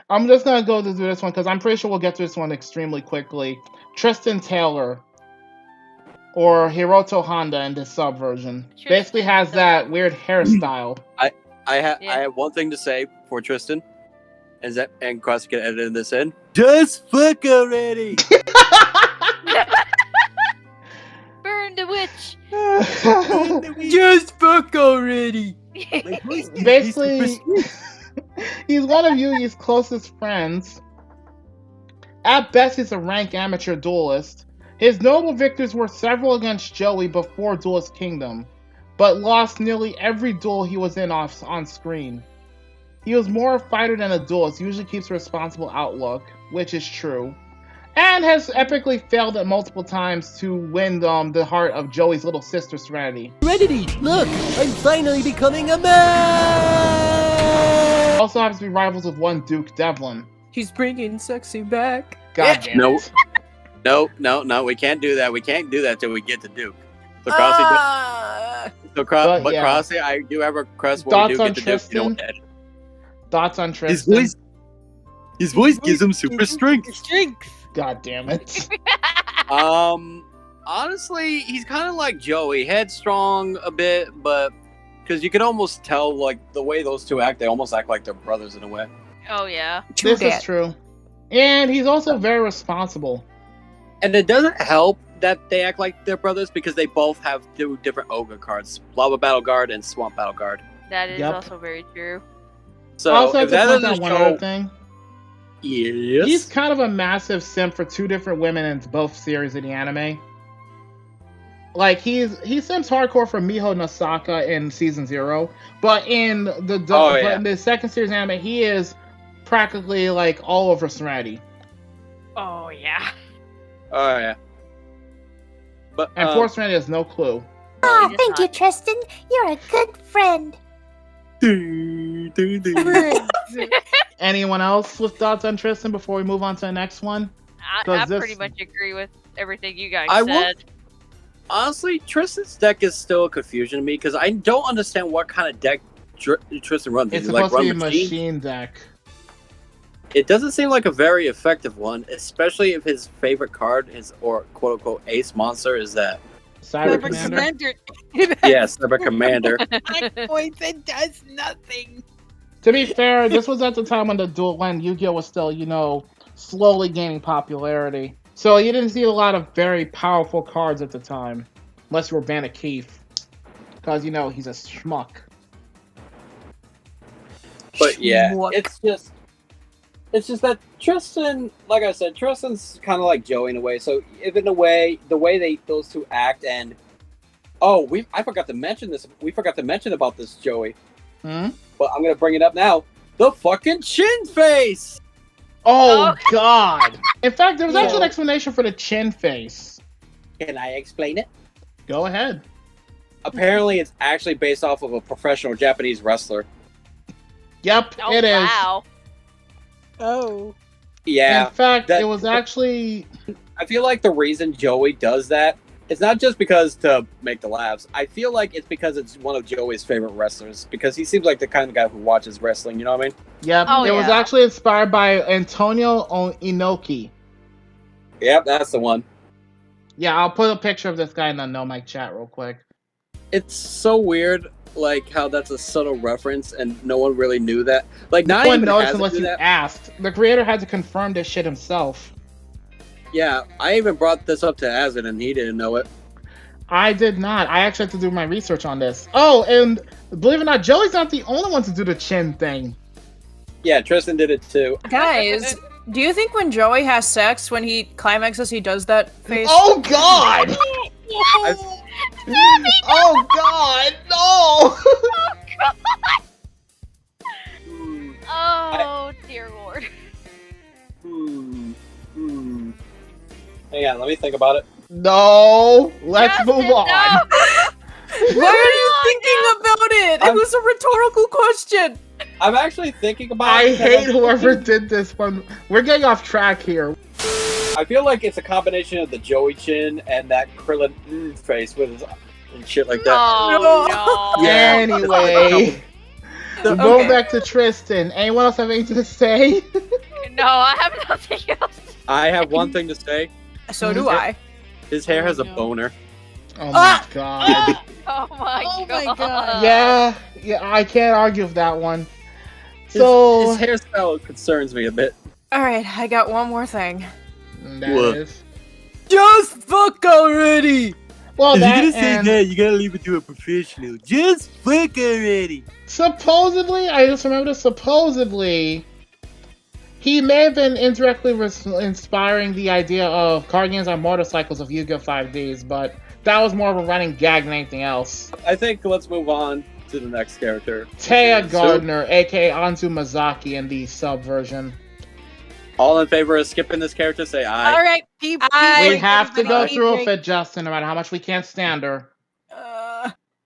I'm just gonna go to do this one because I'm pretty sure we'll get to this one extremely quickly. Tristan Taylor, or Hiroto Honda in this sub version, basically has that weird hairstyle. I have one thing to say for Tristan, and Crossy can edit this in. Just fuck already. Burn the witch. Just fuck already. Basically, he's one of Yugi's closest friends. At best, he's a rank amateur duelist. His notable victories were several against Joey before Duelist Kingdom, but lost nearly every duel he was in on screen. He was more a fighter than a duelist, usually keeps a responsible outlook, which is true, and has epically failed at multiple times to win the heart of Joey's little sister Serenity. Serenity, look, I'm finally becoming a man! Also happens to be rivals with one Duke Devlin. He's bringing sexy back. God damn it. No, we can't do that. We can't do that till we get to Duke. So Crossy, Crossy, I do have a request when we do get to Duke. You know, thoughts on Tristan? His voice gives him super strength. God damn it. Honestly, he's kind of like Joey, headstrong a bit, but because you can almost tell, like, the way those two act, they almost act like they're brothers in a way. Oh yeah. This is true. And he's also very responsible. And it doesn't help that they act like they're brothers because they both have two different Ogre cards, Lava Battle Guard and Swamp Battle Guard. That is also very true. So also, if that doesn't one other thing. Yes. He's kind of a massive simp for two different women in both series of the anime. Like, he simps hardcore for Miho Nasaka in Season 0, but in the second series anime, he is practically, like, all over Serenity. Oh, yeah. Oh, yeah. But, and poor Serenity has no clue. Ah, thank you, Tristan. You're a good friend. Anyone else with thoughts on Tristan before we move on to the next one? I pretty much agree with everything you guys said. Honestly, Tristan's deck is still a confusion to me because I don't understand what kind of deck Tristan runs. It's supposed to be a machine deck. It doesn't seem like a very effective one, especially if his favorite card is, or quote-unquote ace monster, is that Cyber Commander. Yeah, Cyber Commander. Points and does nothing. To be fair, this was at the time when when Yu-Gi-Oh was still, slowly gaining popularity. So you didn't see a lot of very powerful cards at the time, unless you were Vanna Keith, because he's a schmuck. But yeah, it's just that Tristan, like I said, Tristan's kind of like Joey in a way. So if in a way, the way those two act, and I forgot to mention this. We forgot to mention about this Joey. But I'm gonna bring it up now. The fucking chin face. Oh God! In fact, there was actually an explanation for the chin face. Can I explain it? Go ahead. Apparently, it's actually based off of a professional Japanese wrestler. Yep, it is. Wow. Oh. Yeah. In fact, it was actually... I feel like the reason Joey does that, it's not just because to make the laughs. I feel like it's because it's one of Joey's favorite wrestlers. Because he seems like the kind of guy who watches wrestling, you know what I mean? Yep, it was actually inspired by Antonio Inoki. Yep, that's the one. Yeah, I'll put a picture of this guy in the No Mic chat real quick. It's so weird, like, how that's a subtle reference and no one really knew that. Like, no one noticed unless you asked. The creator had to confirm this shit himself. Yeah, I even brought this up to Azin and he didn't know it. I did not. I actually had to do my research on this. Oh, and believe it or not, Joey's not the only one to do the chin thing. Yeah, Tristan did it too. Guys, do you think when Joey has sex, when he climaxes, he does that face? Oh God! Oh God! No! Oh dear Lord. Hang on, let me think about it. No! Let's move on. No. Why are you thinking about it? It was a rhetorical question. I'm actually thinking about it. I hate I'm whoever did this one. We're getting off track here. I feel like it's a combination of the Joey chin and that Krillin face with his and shit like that. Oh, no. Anyway. Going back to Tristan. Anyone else have anything to say? No, I have nothing else. I have one thing to say. So do I. His hair has a boner. Oh my god. Oh my god. Yeah, I can't argue with that one. So his hairstyle concerns me a bit. Alright, I got one more thing. That is. Just fuck already! Well, if you're gonna say that, you gotta leave it to a professional. Just fuck already! Supposedly, I just remember supposedly, he may have been indirectly inspiring the idea of card games on motorcycles of Yu-Gi-Oh! 5Ds, but that was more of a running gag than anything else. I think let's move on to the next character. Taya Gardner, aka Anzu Mazaki in the sub version. All in favor of skipping this character, say aye. Alright, we have to go through with it, Justin, no matter how much we can't stand her.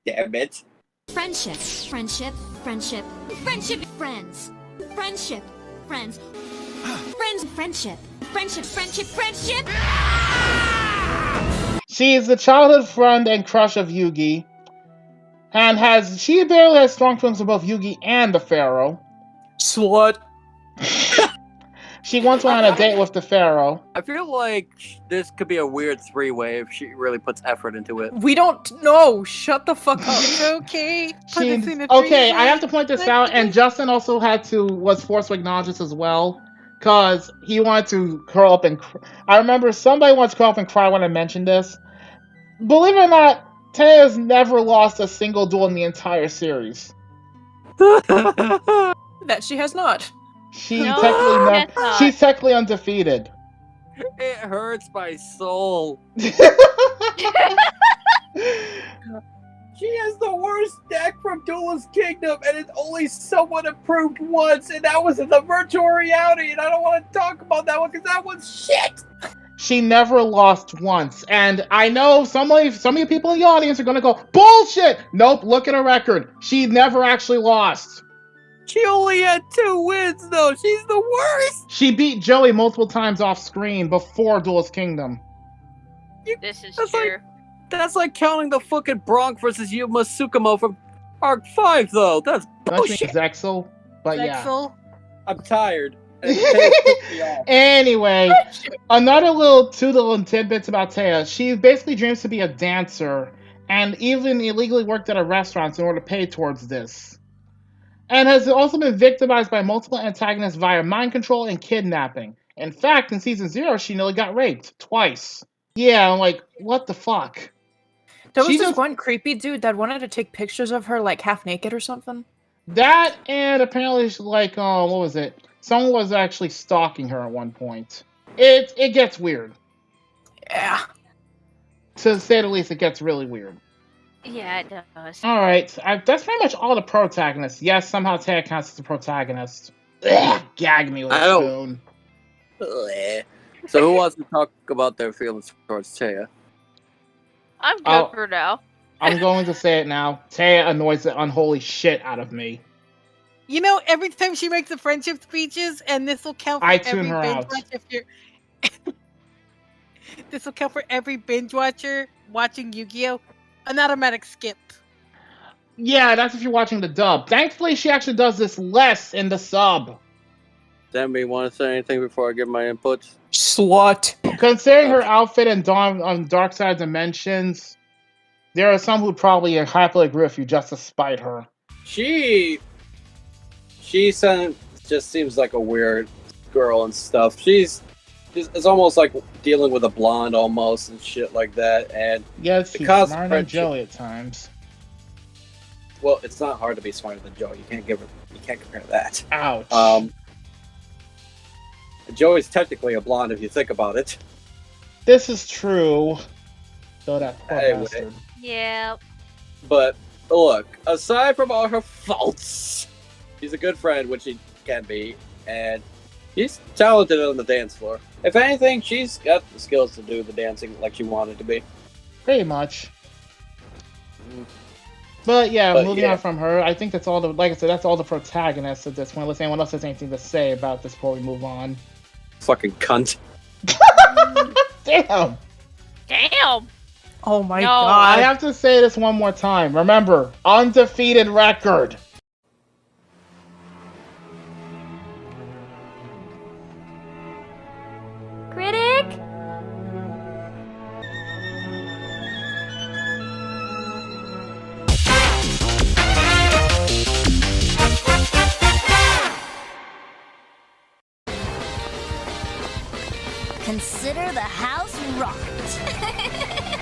Damn it. Friendship, friendship, friendship, friendship, friends. Friendship, friends. Friends, friendship. Friendship, friendship, friendship. She is the childhood friend and crush of Yugi. And she barely has strong feelings for both Yugi and the Pharaoh. Slut. She once went on a date with the Pharaoh. I feel like this could be a weird three-way if she really puts effort into it. We don't know. Shut the fuck up. Okay. Okay, I have to point this out, and Justin also was forced to acknowledge this as well, because he wanted to curl up and I remember somebody wants to curl up and cry when I mentioned this. Believe it or not, Taya's never lost a single duel in the entire series. That she has not. She's technically undefeated. It hurts my soul. She has the worst deck from Duelist Kingdom, and it's only somewhat improved once, and that was in the virtual reality, and I don't want to talk about that one because that one's shit! She never lost once, and I know some of you people in the audience are gonna go, bullshit! Nope, look at her record. She never actually lost. She only had 2 wins, though. She's the worst. She beat Joey multiple times off screen before Duelist Kingdom. This is true. That's like counting the fucking Bronx versus Yuma Tsukumo from Arc 5, though. That's bullshit. Zexel, but Zexel? yeah. I'm tired. Anyway, two little tidbits about Taya. She basically dreams to be a dancer, and even illegally worked at a restaurant in order to pay towards this. And has also been victimized by multiple antagonists via mind control and kidnapping. In fact, in Season 0, she nearly got raped. Twice. Yeah, I'm like, what the fuck? There was this one creepy dude that wanted to take pictures of her, like, half naked or something. That, and apparently, like, what was it? Someone was actually stalking her at one point. It gets weird. Yeah. To say the least, it gets really weird. Yeah, it does. Alright, that's pretty much all the protagonists. Yes, somehow Taya counts as the protagonist. Ugh, gag me with a spoon. So who wants to talk about their feelings towards Taya? I'm good for now. I'm going to say it now. Taya annoys the unholy shit out of me. You know, every time she makes the friendship speeches, and this will count for every binge watch if you're... This will count for every binge watcher watching Yu-Gi-Oh! An automatic skip. Yeah, that's if you're watching the dub. Thankfully, she actually does this less in the sub. Anybody want to say anything before I give my inputs? Slut. Considering her outfit and Dark Side Dimensions, there are some who probably happily agree with you just to spite her. She just seems like a weird girl and stuff. It's almost like dealing with a blonde almost and shit like that. And yes, she's smarter than Joey at times. Well, it's not hard to be smarter than Joey. You can't compare that. Ouch. Joey's technically a blonde if you think about it. This is true. Though that poor bastard. Yeah. But look, aside from all her faults, she's a good friend, which she can be, and she's talented on the dance floor. If anything, she's got the skills to do the dancing like she wanted to be. Pretty much. But yeah, moving on from her, I think that's all like I said, that's all the protagonists at this point. Unless anyone else has anything to say about this before we move on. Fucking cunt. Damn. Oh my god. I have to say this one more time. Remember, undefeated record. Consider the house rocked.